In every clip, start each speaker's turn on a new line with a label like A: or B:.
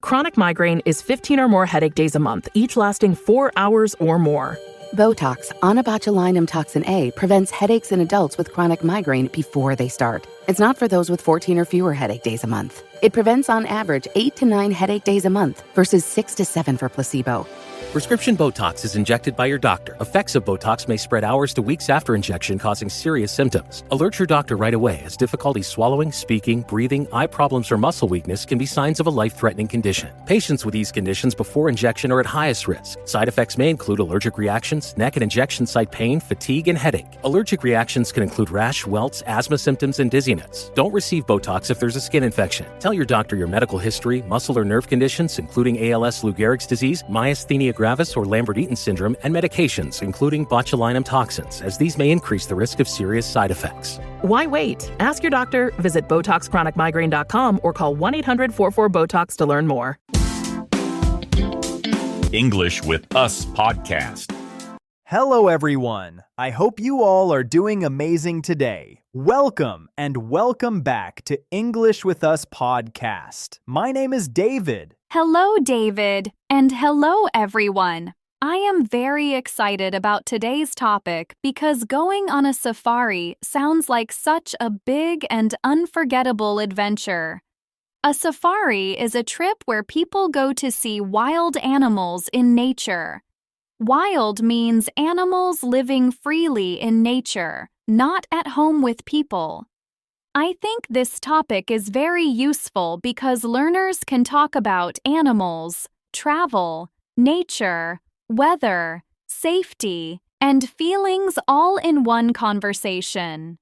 A: Chronic migraine is 15 or more headache days a month, each lasting 4 hours or more.
B: Botox, onabotulinum toxin A, prevents headaches in adults with chronic migraine before they start. It's not for those with 14 or fewer headache days a month. It prevents on average 8 to 9 headache days a month versus 6 to 7 for placebo.
C: Prescription Botox is injected by your doctor. Effects of Botox may spread hours to weeks after injection, causing serious symptoms. Alert your doctor right away, as difficulty swallowing, speaking, breathing, eye problems, or muscle weakness can be signs of a life-threatening condition. Patients with these conditions before injection are at highest risk. Side effects may include allergic reactions, neck and injection site pain, fatigue, and headache. Allergic reactions can include rash, welts, asthma symptoms, and dizziness. Don't receive Botox if there's a skin infection. Tell your doctor your medical history, muscle or nerve conditions, including ALS, Lou Gehrig's disease, myasthenia gravis, or Lambert-Eaton syndrome, and medications, including botulinum toxins, as these may increase the risk of serious side effects.
A: Why wait? Ask your doctor, visit BotoxChronicMigraine.com, or call 1-800-44-BOTOX to learn more.
D: English with Us podcast.
E: Hello, everyone. I hope you all are doing amazing today. Welcome and welcome back to English with Us podcast. My name is David.
F: Hello, David, and hello, everyone. I am very excited about today's topic because going on a safari sounds like such a big and unforgettable adventure. A safari is a trip where people go to see wild animals in nature. Wild means animals living freely in nature, not at home with people. I think this topic is very useful because learners can talk about animals, travel, nature, weather, safety, and feelings all in one conversation.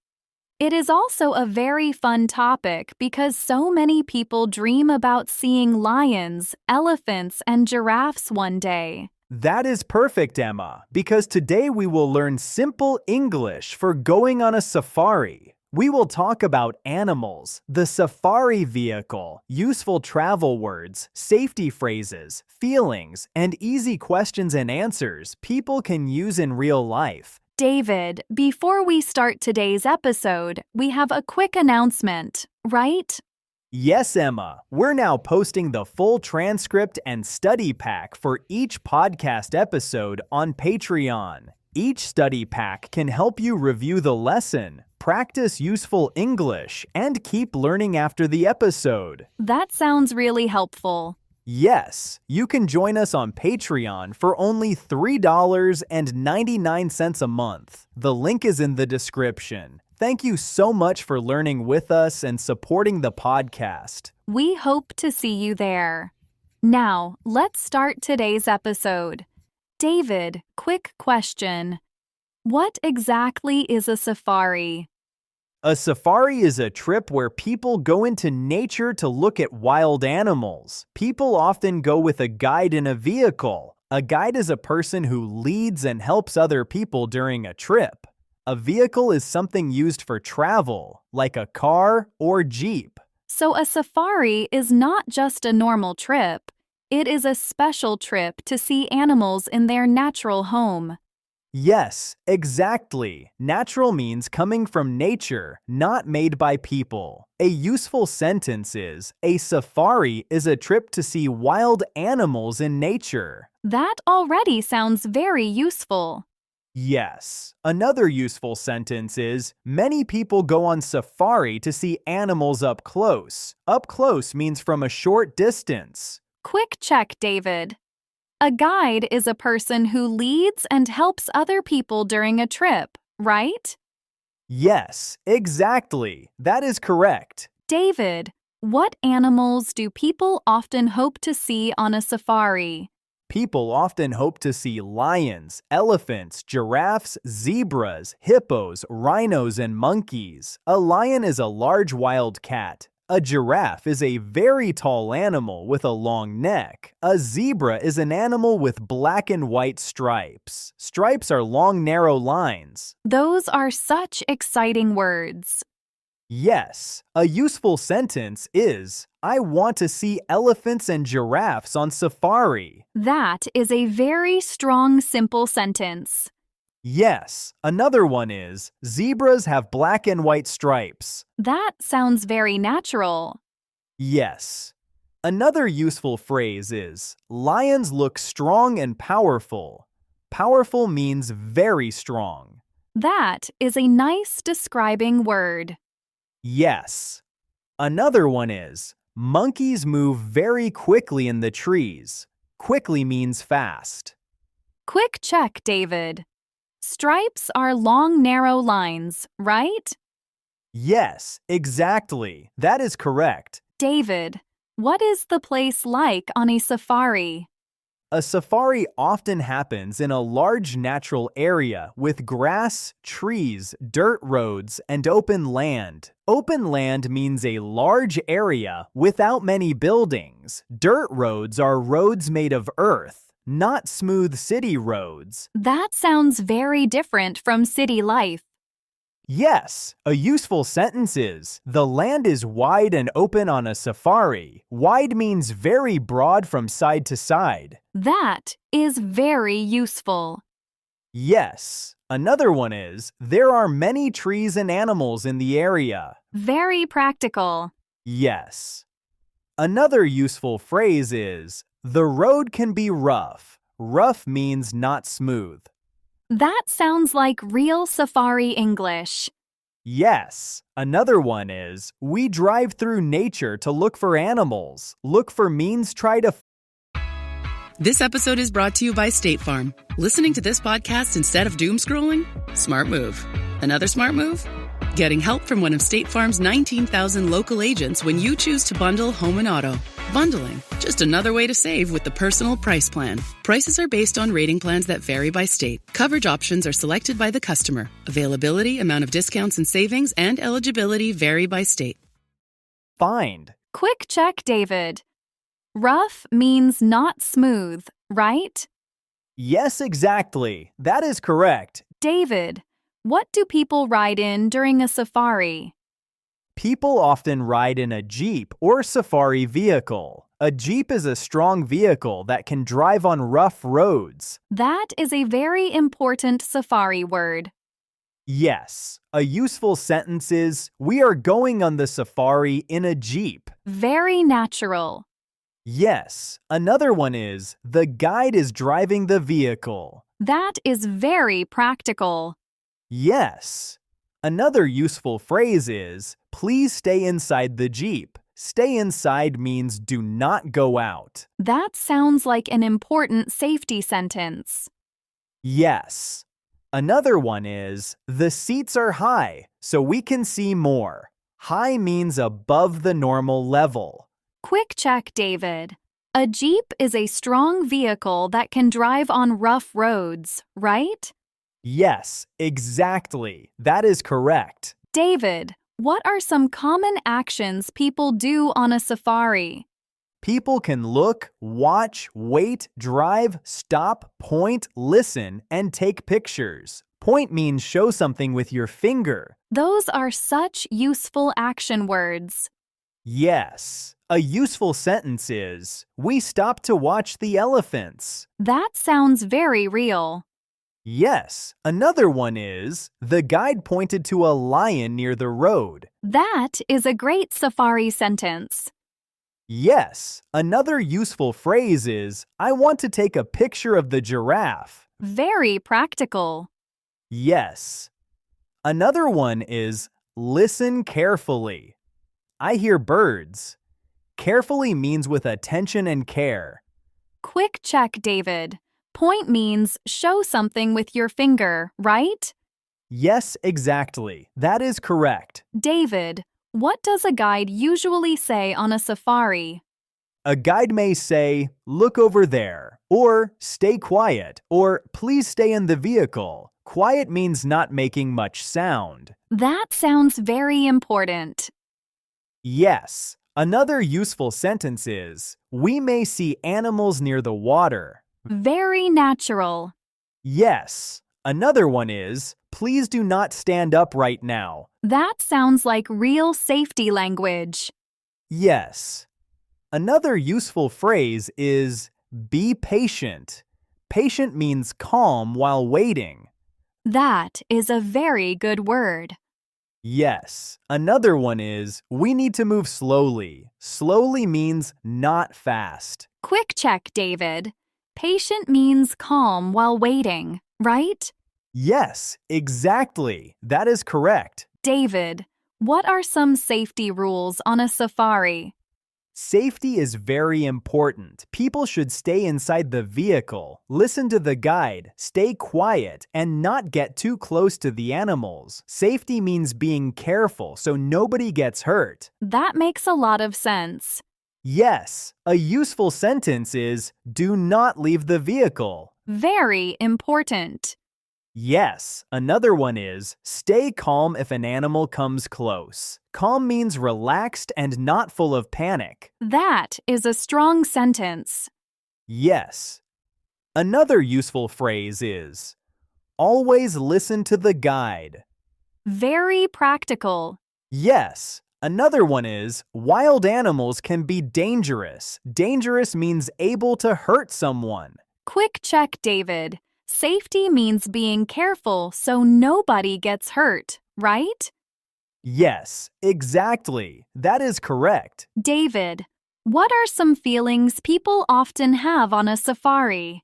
F: It is also a very fun topic because so many people dream about seeing lions, elephants, and giraffes one day.
E: That is perfect, Emma, because today we will learn simple English for going on a safari. We will talk about animals, the safari vehicle, useful travel words, safety phrases, feelings, and easy questions and answers people can use in real life.
F: David, before we start today's episode, we have a quick announcement, right?
E: Yes, Emma. We're now posting the full transcript and study pack for each podcast episode on Patreon. Each study pack can help you review the lesson, practice useful English, and keep learning after the episode.
F: That sounds really helpful.
E: Yes, you can join us on Patreon for only $3.99 a month. The link is in the description. Thank you so much for learning with us and supporting the podcast.
F: We hope to see you there. Now, let's start today's episode. David, quick question. What exactly is a safari?
E: A safari is a trip where people go into nature to look at wild animals. People often go with a guide in a vehicle. A guide is a person who leads and helps other people during a trip. A vehicle is something used for travel, like a car or jeep.
F: So a safari is not just a normal trip. It is a special trip to see animals in their natural home.
E: Yes, exactly. Natural means coming from nature, not made by people. A useful sentence is, a safari is a trip to see wild animals in nature.
F: That already sounds very useful.
E: Yes. Another useful sentence is, many people go on safari to see animals up close. Up close means from a short distance.
F: Quick check, David. A guide is a person who leads and helps other people during a trip, right?
E: Yes, exactly. That is correct.
F: David, what animals do people often hope to see on a safari?
E: People often hope to see lions, elephants, giraffes, zebras, hippos, rhinos, and monkeys. A lion is a large wild cat. A giraffe is a very tall animal with a long neck. A zebra is an animal with black and white stripes. Stripes are long, narrow lines.
F: Those are such exciting words.
E: Yes, a useful sentence is, I want to see elephants and giraffes on safari.
F: That is a very strong, simple sentence.
E: Yes, another one is, zebras have black and white stripes.
F: That sounds very natural.
E: Yes. Another useful phrase is, lions look strong and powerful. Powerful means very strong.
F: That is a nice describing word.
E: Yes. Another one is, monkeys move very quickly in the trees. Quickly means fast.
F: Quick check, David. Stripes are long, narrow lines, right?
E: Yes, exactly. That is correct.
F: David, what is the place like on a safari?
E: A safari often happens in a large natural area with grass, trees, dirt roads, and open land. Open land means a large area without many buildings. Dirt roads are roads made of earth, not smooth city roads.
F: That sounds very different from city life.
E: Yes, a useful sentence is, the land is wide and open on a safari. Wide means very broad from side to side.
F: That is very useful.
E: Yes, another one is, there are many trees and animals in the area.
F: Very practical.
E: Yes. Another useful phrase is, the road can be rough. Rough means not smooth.
F: That sounds like real safari English.
E: Yes. Another one is, we drive through nature to look for animals. Look for means try to.
G: This episode is brought to you by State Farm. Listening to this podcast instead of doom scrolling? Smart move. Another smart move? Getting help from one of State Farm's 19,000 local agents when you choose to bundle home and auto. Bundling, just another way to save with the Personal Price Plan. Prices are based on rating plans that vary by state. Coverage options are selected by the customer. Availability, amount of discounts and savings, and eligibility vary by state.
E: Find.
F: Quick check, David. Rough means not smooth, right?
E: Yes, exactly. That is correct.
F: David, what do people ride in during a safari?
E: People often ride in a Jeep or safari vehicle. A Jeep is a strong vehicle that can drive on rough roads.
F: That is a very important safari word.
E: Yes, a useful sentence is, we are going on the safari in a Jeep.
F: Very natural.
E: Yes, another one is, the guide is driving the vehicle.
F: That is very practical.
E: Yes. Another useful phrase is, please stay inside the Jeep. Stay inside means do not go out.
F: That sounds like an important safety sentence.
E: Yes. Another one is, the seats are high, so we can see more. High means above the normal level.
F: Quick check, David. A Jeep is a strong vehicle that can drive on rough roads, right?
E: Yes, exactly. That is correct.
F: David, what are some common actions people do on a safari?
E: People can look, watch, wait, drive, stop, point, listen, and take pictures. Point means show something with your finger.
F: Those are such useful action words.
E: Yes. A useful sentence is, we stopped to watch the elephants.
F: That sounds very real.
E: Yes. Another one is, the guide pointed to a lion near the road.
F: That is a great safari sentence.
E: Yes. Another useful phrase is, I want to take a picture of the giraffe.
F: Very practical.
E: Yes. Another one is, listen carefully. I hear birds. Carefully means with attention and care.
F: Quick check, David. Point means show something with your finger, right?
E: Yes, exactly. That is correct.
F: David, what does a guide usually say on a safari?
E: A guide may say, look over there, or stay quiet, or please stay in the vehicle. Quiet means not making much sound.
F: That sounds very important.
E: Yes. Another useful sentence is, we may see animals near the water.
F: Very natural.
E: Yes. Another one is, please do not stand up right now.
F: That sounds like real safety language.
E: Yes. Another useful phrase is, be patient. Patient means calm while waiting.
F: That is a very good word.
E: Yes. Another one is, we need to move slowly. Slowly means not fast.
F: Quick check, David. Patient means calm while waiting, right?
E: Yes, exactly. That is correct.
F: David, what are some safety rules on a safari?
E: Safety is very important. People should stay inside the vehicle, listen to the guide, stay quiet, and not get too close to the animals. Safety means being careful so nobody gets hurt.
F: That makes a lot of sense.
E: Yes, a useful sentence is, do not leave the vehicle.
F: Very important.
E: Yes, another one is, stay calm if an animal comes close. Calm means relaxed and not full of panic.
F: That is a strong sentence.
E: Yes. Another useful phrase is, always listen to the guide.
F: Very practical.
E: Yes. Another one is, wild animals can be dangerous. Dangerous means able to hurt someone.
F: Quick check, David. Safety means being careful so nobody gets hurt, right?
E: Yes, exactly. That is correct.
F: David, what are some feelings people often have on a safari?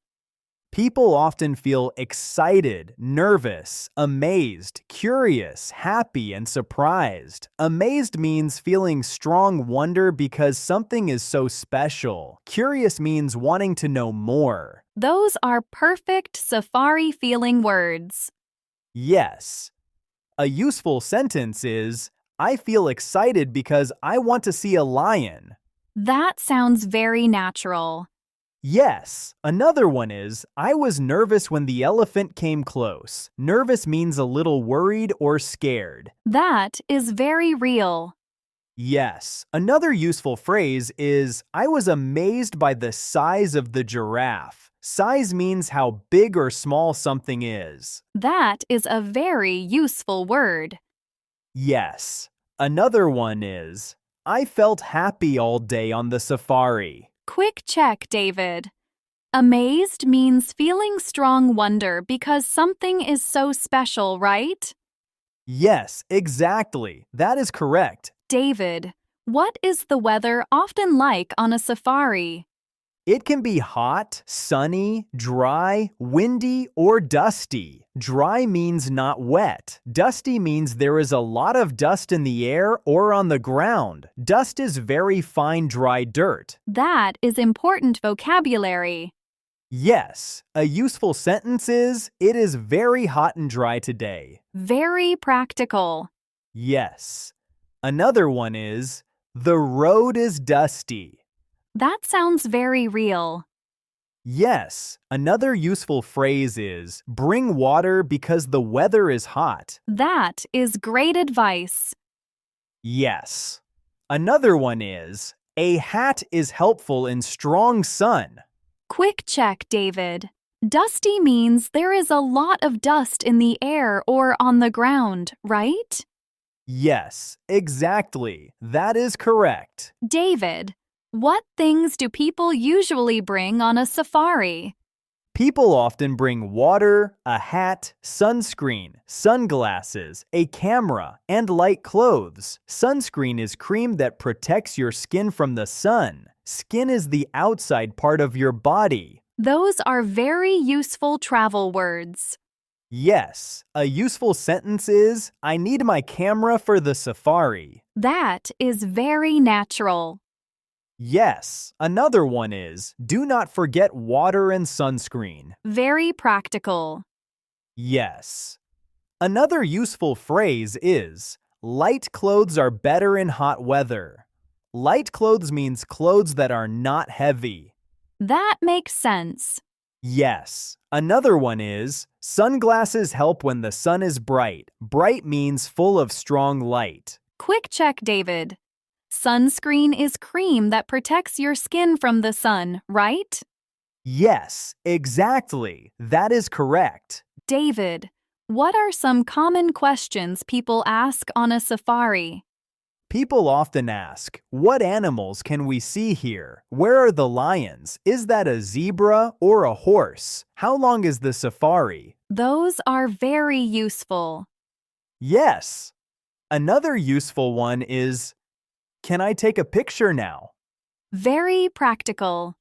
E: People often feel excited, nervous, amazed, curious, happy, and surprised. Amazed means feeling strong wonder because something is so special. Curious means wanting to know more.
F: Those are perfect safari feeling words.
E: Yes. A useful sentence is, I feel excited because I want to see a lion.
F: That sounds very natural.
E: Yes. Another one is, I was nervous when the elephant came close. Nervous means a little worried or scared.
F: That is very real.
E: Yes. Another useful phrase is, I was amazed by the size of the giraffe. Size means how big or small something is.
F: That is a very useful word.
E: Yes. Another one is, I felt happy all day on the safari.
F: Quick check, David. Amazed means feeling strong wonder because something is so special, right?
E: Yes, exactly. That is correct.
F: David, what is the weather often like on a safari?
E: It can be hot, sunny, dry, windy, or dusty. Dry means not wet. Dusty means there is a lot of dust in the air or on the ground. Dust is very fine, dry dirt.
F: That is important vocabulary.
E: Yes, a useful sentence is, it is very hot and dry today.
F: Very practical.
E: Yes. Another one is, the road is dusty.
F: That sounds very real.
E: Yes, another useful phrase is, bring water because the weather is hot.
F: That is great advice.
E: Yes. Another one is, a hat is helpful in strong sun.
F: Quick check, David. Dusty means there is a lot of dust in the air or on the ground, right?
E: Yes, exactly. That is correct.
F: David, what things do people usually bring on a safari?
E: People often bring water, a hat, sunscreen, sunglasses, a camera, and light clothes. Sunscreen is cream that protects your skin from the sun. Skin is the outside part of your body.
F: Those are very useful travel words.
E: Yes, a useful sentence is, I need my camera for the safari.
F: That is very natural.
E: Yes, another one is, do not forget water and sunscreen.
F: Very practical.
E: Yes. Another useful phrase is, light clothes are better in hot weather. Light clothes means clothes that are not heavy.
F: That makes sense.
E: Yes. Another one is, sunglasses help when the sun is bright. Bright means full of strong light.
F: Quick check, David. Sunscreen is cream that protects your skin from the sun, right?
E: Yes, exactly. That is correct.
F: David, what are some common questions people ask on a safari?
E: People often ask, what animals can we see here? Where are the lions? Is that a zebra or a horse? How long is the safari?
F: Those are very useful.
E: Yes. Another useful one is, can I take a picture now?
F: Very practical.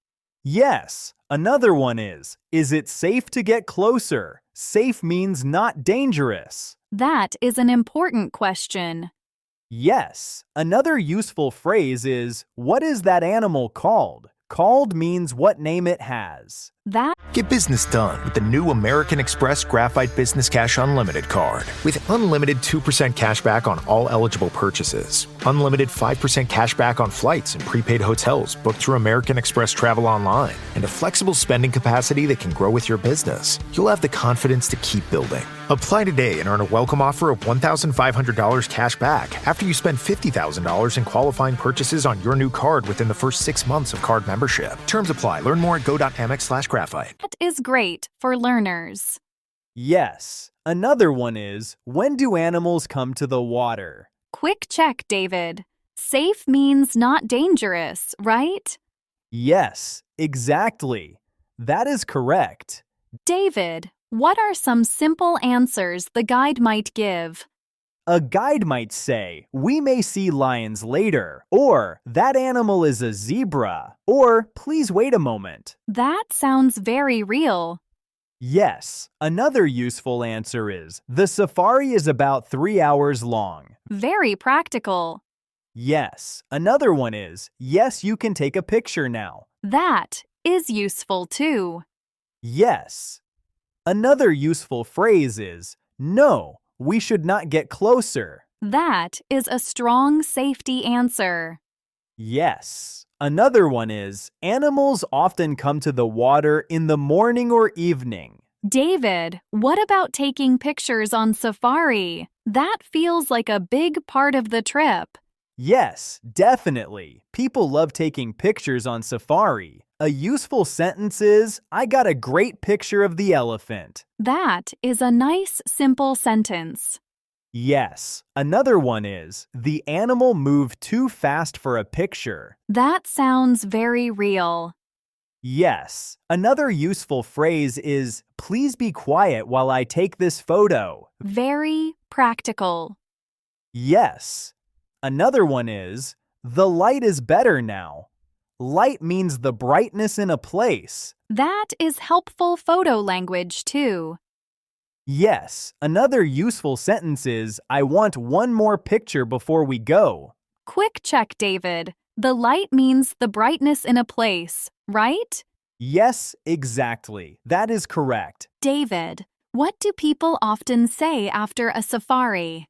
E: Yes. Another one is it safe to get closer? Safe means not dangerous.
F: That is an important question.
E: Yes. Another useful phrase is, what is that animal called? Called means what name it has.
F: That
H: Get business done with the new American Express Graphite Business Cash Unlimited card. With unlimited 2% cash back on all eligible purchases, unlimited 5% cash back on flights and prepaid hotels booked through American Express Travel Online, and a flexible spending capacity that can grow with your business, you'll have the confidence to keep building. Apply today and earn a welcome offer of $1,500 cash back after you spend $50,000 in qualifying purchases on your new card within the first 6 months of card membership. Terms apply. Learn more at go.amex/graphite.
F: is great for learners.
E: Yes. Another one is, when do animals come to the water?
F: Quick check, David. Safe means not dangerous, right?
E: Yes, exactly. That is correct.
F: David, what are some simple answers the guide might give?
E: A guide might say, we may see lions later, or that animal is a zebra, or please wait a moment.
F: That sounds very real.
E: Yes, another useful answer is, the safari is about 3 hours long.
F: Very practical.
E: Yes, another one is, yes, you can take a picture now.
F: That is useful too.
E: Yes. Another useful phrase is, no, we should not get closer.
F: That is a strong safety answer.
E: Yes. Another one is, animals often come to the water in the morning or evening.
F: David, what about taking pictures on safari? That feels like a big part of the trip.
E: Yes, definitely. People love taking pictures on safari. A useful sentence is, I got a great picture of the elephant.
F: That is a nice, simple sentence.
E: Yes. Another one is, the animal moved too fast for a picture.
F: That sounds very real.
E: Yes. Another useful phrase is, please be quiet while I take this photo.
F: Very practical.
E: Yes. Another one is, the light is better now. Light means the brightness in a place.
F: That is helpful photo language too.
E: Yes. Another useful sentence is, I want one more picture before we go.
F: Quick check, David. The light means the brightness in a place, right?
E: Yes, exactly. That is correct.
F: David, what do people often say after a safari?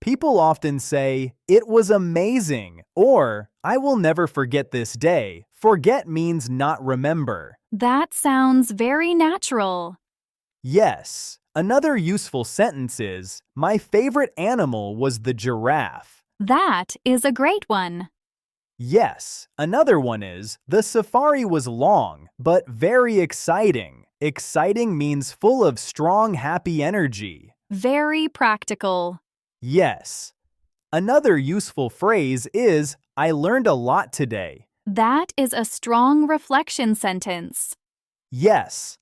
E: People often say, it was amazing, or I will never forget this day. Forget means not remember.
F: That sounds very natural.
E: Yes. Another useful sentence is, my favorite animal was the giraffe.
F: That is a great one.
E: Yes. Another one is, the safari was long, but very exciting. Exciting means full of strong, happy energy.
F: Very practical.
E: Yes. Another useful phrase is, I learned a lot today.
F: That is a strong reflection sentence.
E: Yes.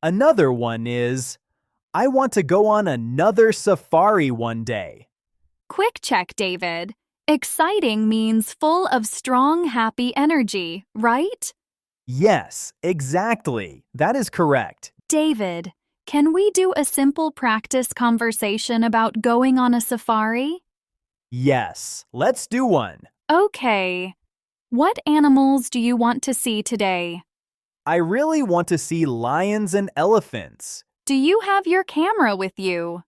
E: Another one is, I want to go on another safari one day.
F: Quick check, David. Exciting means full of strong, happy energy, right?
E: Yes, exactly. That is correct.
F: David, can we do a simple practice conversation about going on a safari?
E: Yes, let's do one.
F: Okay. What animals do you want to see today?
E: I really want to see lions and elephants.
F: Do you have your camera with you?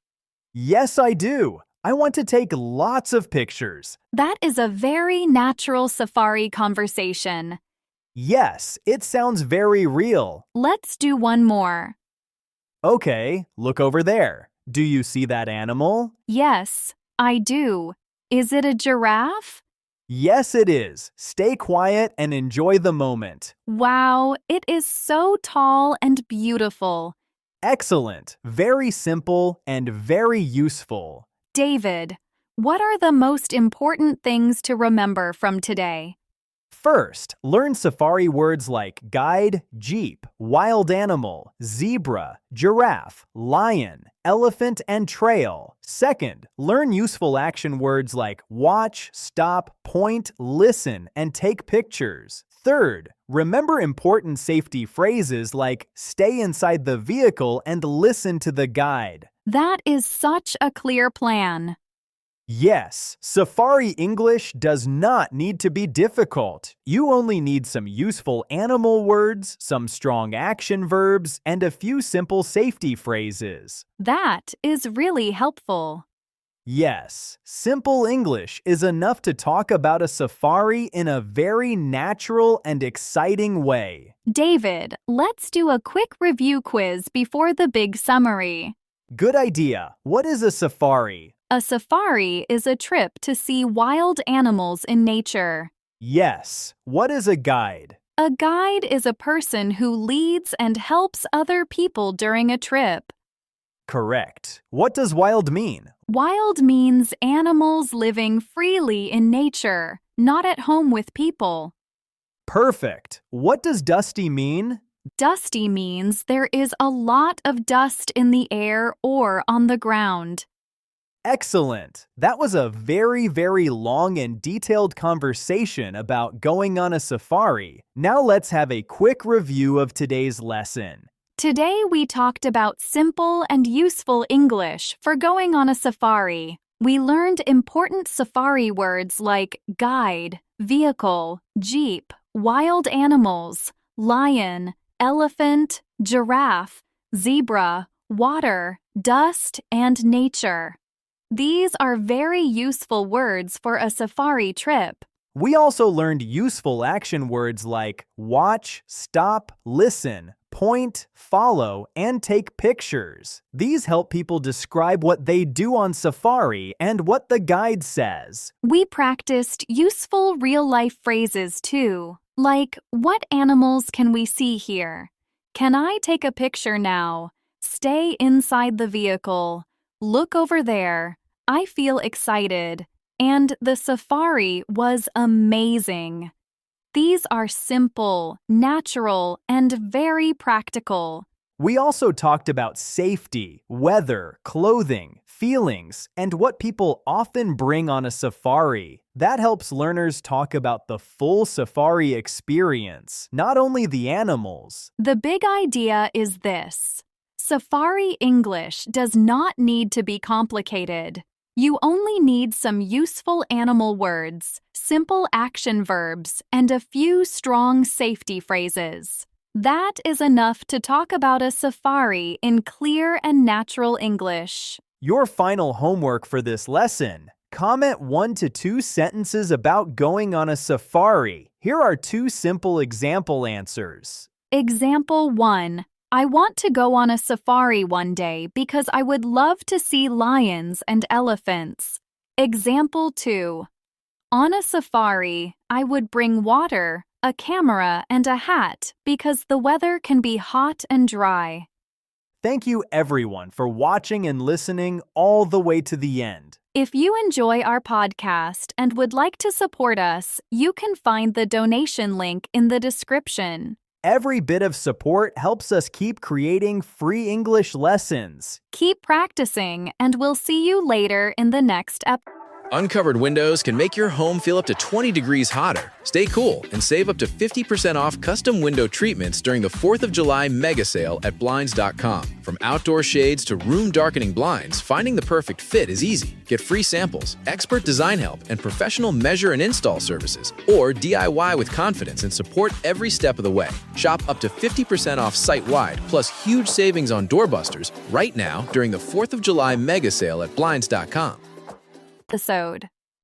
E: Yes, I do. I want to take lots of pictures.
F: That is a very natural safari conversation.
E: Yes, it sounds very real.
F: Let's do one more.
E: Okay, look over there. Do you see that animal?
F: Yes, I do. Is it a giraffe?
E: Yes, it is. Stay quiet and enjoy the moment.
F: Wow, it is so tall and beautiful.
E: Excellent. Very simple and very useful.
F: David, what are the most important things to remember from today?
E: First, learn safari words like guide, jeep, wild animal, zebra, giraffe, lion, elephant, and trail. Second, learn useful action words like watch, stop, point, listen, and take pictures. Third, remember important safety phrases like stay inside the vehicle and listen to the guide.
F: That is such a clear plan.
E: Yes, Safari English does not need to be difficult. You only need some useful animal words, some strong action verbs, and a few simple safety phrases.
F: That is really helpful.
E: Yes, simple English is enough to talk about a safari in a very natural and exciting way.
F: David, let's do a quick review quiz before the big summary.
E: Good idea. What is a safari?
F: A safari is a trip to see wild animals in nature.
E: Yes. What is a guide?
F: A guide is a person who leads and helps other people during a trip.
E: Correct. What does wild mean?
F: Wild means animals living freely in nature, not at home with people.
E: Perfect. What does dusty mean?
F: Dusty means there is a lot of dust in the air or on the ground.
E: Excellent! That was a very, very long and detailed conversation about going on a safari. Now let's have a quick review of today's lesson.
F: Today we talked about simple and useful English for going on a safari. We learned important safari words like guide, vehicle, jeep, wild animals, lion, elephant, giraffe, zebra, water, dust, and nature. These are very useful words for a safari trip.
E: We also learned useful action words like watch, stop, listen, point, follow, and take pictures. These help people describe what they do on safari and what the guide says.
F: We practiced useful real-life phrases too, like, what animals can we see here? Can I take a picture now? Stay inside the vehicle. Look over there. I feel excited. And the safari was amazing. These are simple, natural, and very practical.
E: We also talked about safety, weather, clothing, feelings, and what people often bring on a safari. That helps learners talk about the full safari experience, not only the animals.
F: The big idea is this: Safari English does not need to be complicated. You only need some useful animal words, simple action verbs, and a few strong safety phrases. That is enough to talk about a safari in clear and natural English.
E: Your final homework for this lesson: comment 1 to 2 sentences about going on a safari. Here are 2 simple example answers.
F: Example 1. I want to go on a safari one day because I would love to see lions and elephants. Example 2. On a safari, I would bring water, a camera, and a hat because the weather can be hot and dry.
E: Thank you everyone for watching and listening all the way to the end.
F: If you enjoy our podcast and would like to support us, you can find the donation link in the description.
E: Every bit of support helps us keep creating free English lessons.
F: Keep practicing, and we'll see you later in the next episode.
I: Uncovered windows can make your home feel up to 20 degrees hotter. Stay cool and save up to 50% off custom window treatments during the 4th of July mega sale at Blinds.com. From outdoor shades to room darkening blinds, finding the perfect fit is easy. Get free samples, expert design help, and professional measure and install services. Or DIY with confidence and support every step of the way. Shop up to 50% off site-wide, plus huge savings on doorbusters right now during the 4th of July mega sale at Blinds.com.
F: Episode.